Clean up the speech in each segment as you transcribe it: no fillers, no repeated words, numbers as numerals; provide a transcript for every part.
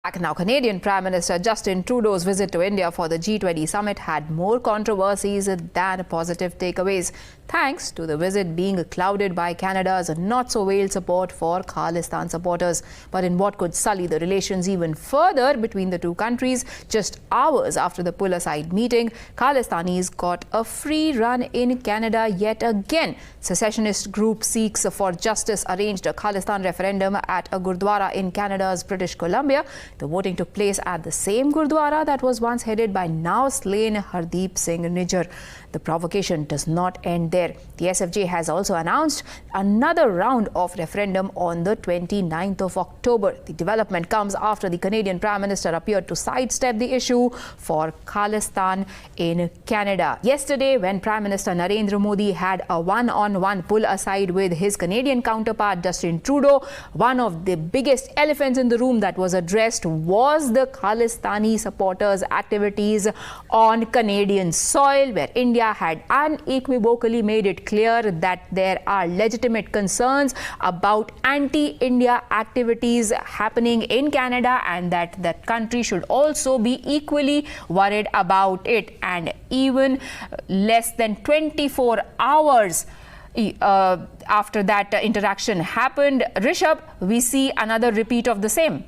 back. Now, Canadian Prime Minister Justin Trudeau's visit to India for the G20 Summit had more controversies than positive takeaways, thanks to the visit being clouded by Canada's not-so-veiled support for Khalistan supporters. But in what could sully the relations even further between the two countries, just hours after the pull-aside meeting, Khalistanis got a free run in Canada yet again. Secessionist group Sikhs For Justice arranged a Khalistan referendum at a Gurdwara in Canada's British Columbian. The voting took place at the same Gurdwara that was once headed by now slain Hardeep Singh Nijjar. The provocation does not end there. The SFJ has also announced another round of referendum on the 29th of October. The development comes after the Canadian Prime Minister appeared to sidestep the issue for Khalistan in Canada. Yesterday, when Prime Minister Narendra Modi had a one-on-one pull-aside with his Canadian counterpart Justin Trudeau, one of the biggest elephants in the room that was addressed was the Khalistani supporters' activities on Canadian soil, where India had unequivocally made it clear that there are legitimate concerns about anti-India activities happening in Canada and that that country should also be equally worried about it. And even less than 24 hours after that interaction happened, Rishabh, we see another repeat of the same.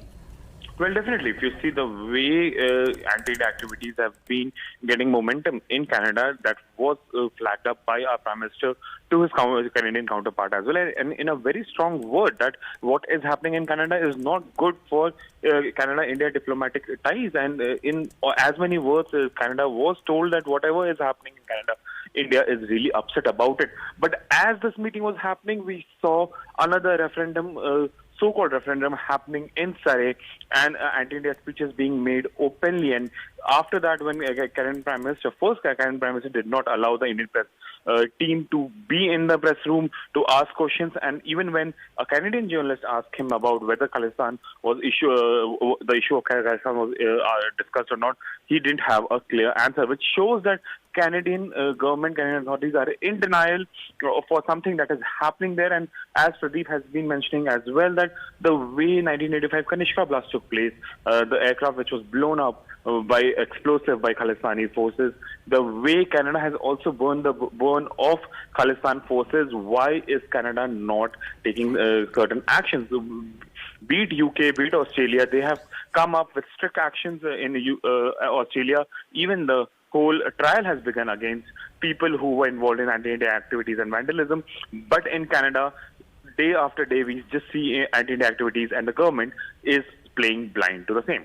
Well, definitely. If you see the way anti-India activities have been getting momentum in Canada, that was flagged up by our Prime Minister to his Canadian counterpart as well, and in a very strong word that what is happening in Canada is not good for Canada-India diplomatic ties. And in as many words, Canada was told that whatever is happening in Canada, India is really upset about it. But as this meeting was happening, we saw another referendum, so-called referendum happening in Surrey, and anti-India speeches being made openly. And after that, when Canadian Prime Minister did not allow the Indian press team to be in the press room to ask questions, and even when a Canadian journalist asked him about whether Khalistan was the issue of Khalistan was discussed or not, he didn't have a clear answer, which shows that Canadian government, Canadian authorities are in denial for something that is happening there. And as Pradeep has been mentioning as well, that the way 1985 Kanishka blast took place, the aircraft which was blown up by explosive by Khalistani forces, the way Canada has also burned the burn of Khalistan forces, why is Canada not taking certain actions? Be it UK, be it Australia, they have come up with strict actions in Australia. Even the whole trial has begun against people who were involved in anti-India activities and vandalism. But in Canada, day after day, we just see anti-India activities, and the government is playing blind to the same.